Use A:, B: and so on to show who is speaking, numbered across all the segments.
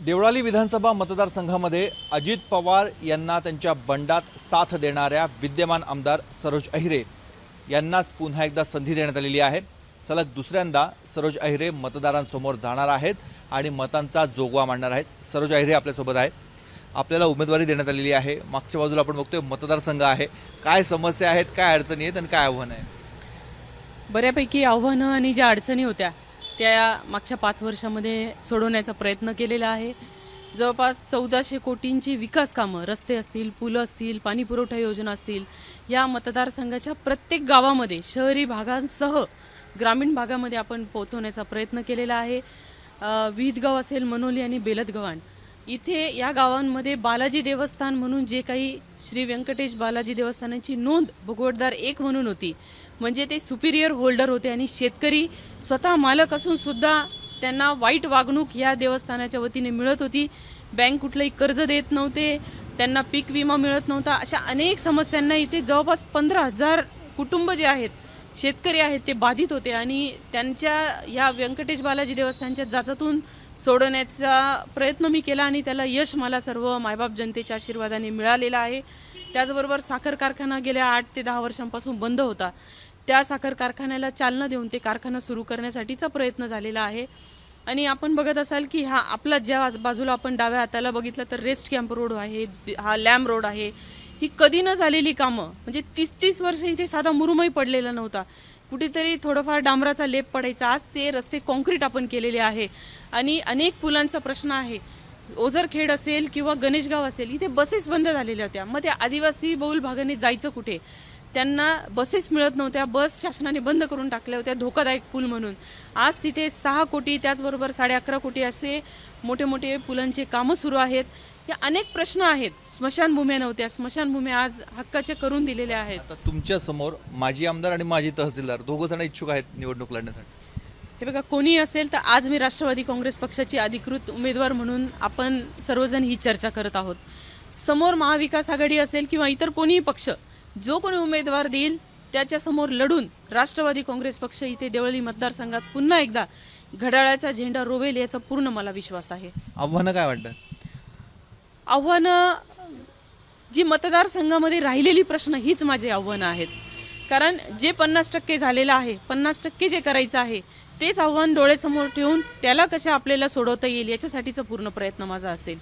A: देवळाली विधानसभा मतदारसंघामध्ये अजित पवार यांना त्यांच्या बंडात साथ देणाऱ्या विद्यमान आमदार सरोज अहिरे यांनाच पुन्हा एकदा संधी देण्यात आलेली आहे। सलग दुसऱ्यांदा सरोज अहिरे मतदारांसमोर जाणार आहेत आणि मतांचा जोगवा मांडणार आहेत। सरोज अहिरे आपल्यासोबत आहेत। आपल्याला उमेदवारी देण्यात आलेली आहे। मागच्या बाजूला आपण बघतोय मतदारसंघ आहे। काय समस्या आहेत, काय अडचणी आहेत आणि काय आव्हान आहे?
B: बऱ्यापैकी आव्हानं आणि ज्या अडचणी होत्या त्या मागच्या 5 वर्षामध्ये सोडवण्याचा प्रयत्न केलेला आहे। जवळपास 1400 कोटींची विकास कामं, रस्ते असतील, पुलं असतील, पाणी पुरवठा योजना असतील, या मतदारसंघाच्या प्रत्येक गावामध्ये शहरी भागांसह ग्रामीण भागामध्ये आपण पोहोचवण्याचा प्रयत्न केलेला आहे। विहितगाव असेल, मनोली आणि बेलदगव्हाण इथे या गावांमध्ये बालाजी देवस्थान म्हणून जे काही श्री व्यंकटेश बालाजी देवस्थानाची नोंद भूगोलदार 1 म्हणून होती, म्हणजे ते सुपिरियर होल्डर होते आणि शेतकरी स्वतः मालक असून सुद्धा त्यांना वाईट वागणूक या देवस्थानाच्या वतीने मिळत होती। बँक कुठलंही कर्ज देत नव्हते, त्यांना पीक विमा मिळत नव्हता। अशा अनेक समस्यांना इथे जवळपास 15,000 कुटुंब जे आहेत, शेतकरी आहेत, ते बाधित होते आणि त्यांच्या या व्यंकटेश बालाजी देवस्थानच्या जाचातून सोडवण्याचा प्रयत्न मी केला आणि त्याला यश मला सर्व मायबाप जनतेच्या आशीर्वादाने मिळालेला आहे। त्याचबरोबर साखर कारखाना गेल्या 8 ते 10 वर्षांपासून बंद होता, त्या साखर कारखान्याला चालना देऊन ते कारखाना सुरू करण्यासाठीचा प्रयत्न झालेला आहे। आणि आपण बघत असाल की हा आपला ज्या बाजूला आपण डाव्या हाताला बघितलं तर रेस्ट कॅम्प रोड आहे, हा लॅम्प रोड आहे। ही कधी न झालेली कामं, म्हणजे 30-30 वर्ष इथे साधा मुरुमही पडलेला नव्हता, कुठेतरी थोडंफार डांबराचा लेप पडायचा, आज ते रस्ते कॉन्क्रीट आपण केलेले आहे। आणि अनेक पुलांचा प्रश्न आहे, ओझरखेड असेल किंवा गणेशगाव असेल, इथे बसेस बंद झालेल्या होत्या। मग त्या आदिवासी बहुल भागाने जायचं कुठे? त्यांना बसेस मिळत नव्हत्या, बस शासनाने बंद करून टाकल्या होत्या धोकादायक पूल म्हणून। आज तिथे 6 कोटी त्याचबरोबर 11.5 कोटी असे मोठे मोठे पुलांचे कामं सुरू आहेत। या अनेक प्रश्न आहेत। स्मशानभूम्या नव्हत्या, स्मशानभूम्या आज हक्काचे करून दिलेल्या आहेत।
A: आता तुमच्या समोर माजी आमदार आणि माजी तहसीलदार दोघं जण इच्छुक आहेत निवडणूक लढण्यासाठी।
B: हे बघा, कोणी असेल तर आज मी राष्ट्रवादी काँग्रेस पक्षाची अधिकृत उमेदवार म्हणून आपण सर्वजण ही चर्चा करत आहोत। समोर महाविकास आघाडी असेल किंवा इतर कोणीही पक्ष, जो कोणी उमेदवार देईल त्याच्यासमोर लढून राष्ट्रवादी काँग्रेस पक्ष इथे देवळाली मतदारसंघात पुन्हा एकदा घड्याळाचा झेंडा रोवेल याचा पूर्ण मला विश्वास आहे।
A: आव्हानं काय वाटतं?
B: आव्हानं जी मतदारसंघामध्ये राहिलेली प्रश्न हीच माझे आव्हानं आहेत। कारण जे 50% झालेलं आहे, 50% जे करायचं आहे तेच आव्हान डोळ्यासमोर ठेवून त्याला कशा आपल्याला सोडवता येईल याच्यासाठीचा पूर्ण प्रयत्न माझा असेल।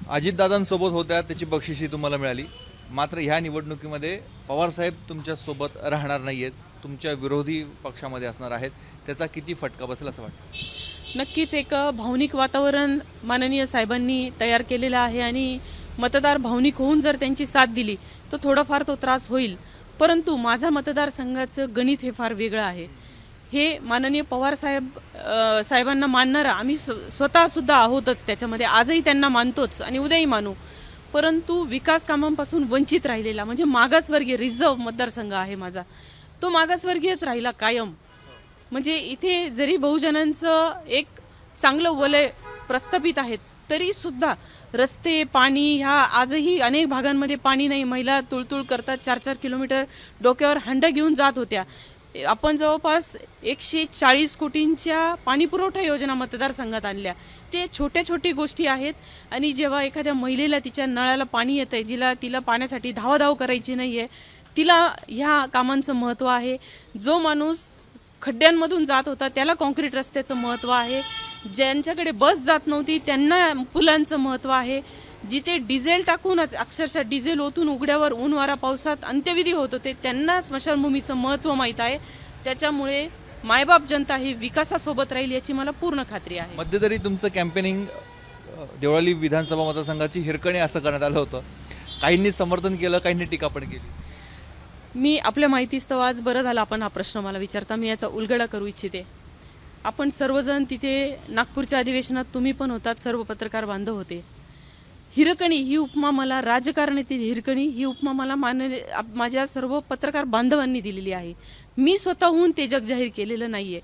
A: अजितदादांसोबत होत्या, त्याची बक्षिशी तुम्हाला मिळाली, मात्र ह्या निवडणुकीमध्ये पवारसाहेब तुमच्यासोबत राहणार नाहीयेत, तुमच्या विरोधी पक्षामध्ये असणार आहेत, त्याचा किती फटका बसेल असं वाटतं?
B: नक्कीच एक भावनिक वातावरण माननीय साहेबांनी तयार केलेलं आहे आणि मतदार भावनिक होऊन जर त्यांची साथ दिली तर थोडाफार तो त्रास होईल, परंतु माझा मतदारसंघाचं गणित हे फार वेगळं आहे। हे माननीय पवार साहेबांना मानणारा आम्ही स्वतः सुद्धा आहोतच, त्याच्यामध्ये आजही त्यांना मानतोच आणि उद्याही मानू, परंतु विकास कामांपासून वंचित राहिलेला म्हणजे मागासवर्गीय रिझर्व मतदारसंघ आहे माझा, तो मागासवर्गीयच राहिला कायम। म्हणजे इथे जरी बहुजनांचं एक चांगलं वलय प्रस्थापित आहेत तरी सुद्धा रस्ते, पाणी, ह्या आजही अनेक भागांमध्ये पाणी नाही। महिला तुळतुळ करतात, 4-4 किलोमीटर डोक्यावर हंडा घेऊन जात होत्या। आपण जवळपास 140 कोटींच्या पाणी पुरवठा योजना मतदारसंघात आणल्या। ते छोट्या गोष्टी आहेत आणि जेव्हा एखाद्या महिलेला तिच्या नळाला पाणी येतंय, तिला पाण्यासाठी धावाधाव करायची नाहीये, तिला ह्या कामांचं महत्त्व आहे। जो माणूस खड्ड्यांमधून जात होता त्याला कॉन्क्रीट रस्त्याचं महत्त्व आहे, ज्यांच्याकडे बस जात नव्हती त्यांना पुलांचं महत्त्व आहे, जिथे डिझेल टाकून अक्षरशः डिझेल ओतून उघड्यावर ऊन वारा पावसात अंत्यविधी होत होते त्यांना स्मशानभूमीचं महत्त्व माहीत आहे। त्याच्यामुळे मायबाप जनता ही विकासासोबत राहील याची मला पूर्ण खात्री आहे।
A: मध्यंतरी तुमचं कॅम्पेनिंग देवळाली विधानसभा मतदारसंघाची हिरकणी असं करण्यात आलं होतं, काहींनी समर्थन केलं, काहींनी टीका पण केली।
B: मी आपल्या माहितीस्तव आज बरं झालं आपण हा प्रश्न मला विचारता, मी याचा उलगडा करू इच्छिते। आपण सर्वजण तिथे नागपूरच्या अधिवेशनात तुम्ही पण होतात, सर्व पत्रकार बांधव होते। हिरकणी ही उपमा मला, राजकारणातील हिरकणी ही उपमा मला माझ्या सर्व पत्रकार बांधवांनी दिलेली आहे। मी स्वतःहून ते जग जाहीर केलेलं नाहीये,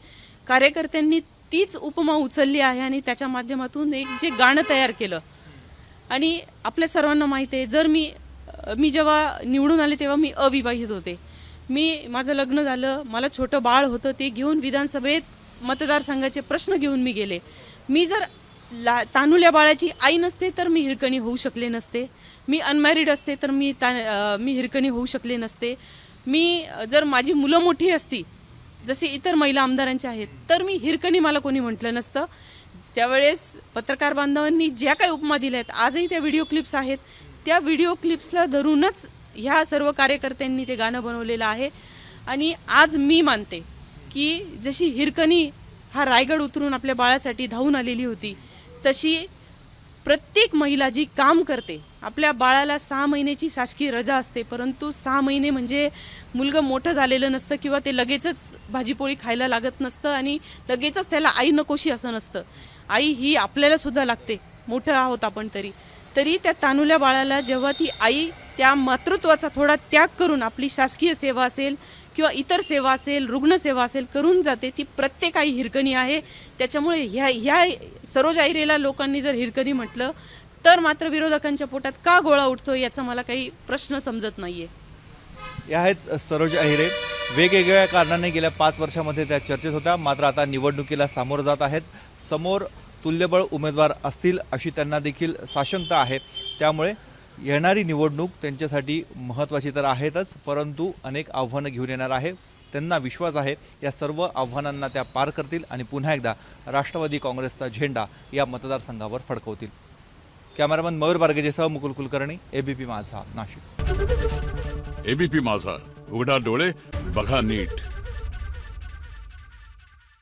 B: कार्यकर्त्यांनी तीच उपमा उचलली आहे आणि त्याच्या माध्यमातून एक जे गाणं तयार केलं। आणि आपल्या सर्वांना माहिती आहे, जर मी जेव्हा निवडून आले तेव्हा मी अविवाहित होते, माझं लग्न झालं, मला छोटं बाळ होतं, ते घेऊन विधानसभेत मतदारसंघाचे प्रश्न घेऊन मी गेले। मी जर तानुल्या बाळाची आई नसते तर मी हिरकणी होऊ शकले नसते. मी अनमॅरिड असते तर मी हिरकणी होऊ शकले नसते. मी जर माझी मुलं मोठी असती जशी इतर महिला आमदारांच्या आहेत तर मी हिरकणी मला कोणी म्हटलं नसतं. त्यावेळेस पत्रकार बांधवांनी ज्या काही उपमा दिल्या आहेत, आजही त्या व्हिडिओ क्लिप्स आहेत, त्या व्हिडिओ क्लिप्सला धरूनच ह्या सर्व कार्यकर्त्यांनी ते गाणं बनवलेलं आहे. आणि आज मी मानते की जशी हिरकणी हा रायगड उतरून आपल्या बाळासाठी धावून आलेली होती, तशी प्रत्येक महिला जी काम करते, आपल्या बाळाला 6 महिन्याची शासकीय रजा असते, परंतु 6 महिने म्हणजे मुलगं मोठं झालेलं नसतं किंवा ते लगेचच भाजीपोळी खायला लागत नसतं आणि लगेचच त्याला आई नकोशी असं नसतं. आई ही आपल्याला सुद्धा लागते, मोठं आहोत आपण तरी त्या तानुल्या बाळाला जेव्हा ती आई त्या मातृत्वाचा थोडा त्याग करून आपली शासकीय सेवा असेल किंवा इतर सेवा असेल, रुग्णसेवा असेल करून जाते, ती प्रत्येक आई हिरकणी आहे. त्याच्यामुळे ह्या सरोज अहिरेला लोकांनी जर हिरकणी म्हटलं तर मात्र विरोधकांच्या पोटात का गोळा उठतो याचा मला काही प्रश्न समजत नाहीये.
A: या आहेत सरोज अहिरे. वेगवेगळ्या कारणाने गेल्या 5 वर्षामध्ये त्या चर्चेत होत्या, मात्र आता निवडणुकीला सामोरं जात आहेत. समोर तुल्यबळ उमेदवार असतील अशी त्यांना देखील साशंकता आहे. त्यामुळे येणारी निवडणूक त्यांच्यासाठी महत्त्वाची तर आहेतच, परंतु अनेक आव्हानं घेऊन येणार आहे. त्यांना विश्वास आहे या सर्व आव्हानांना त्या पार करतील आणि पुन्हा एकदा राष्ट्रवादी काँग्रेसचा झेंडा या मतदारसंघावर फडकवतील. कॅमेरामन मयूर बारगेजेसह मुकुल कुलकर्णी, एबीपी माझा, नाशिक.
C: एबीपी माझा, उघडा डोळे बघा नीट.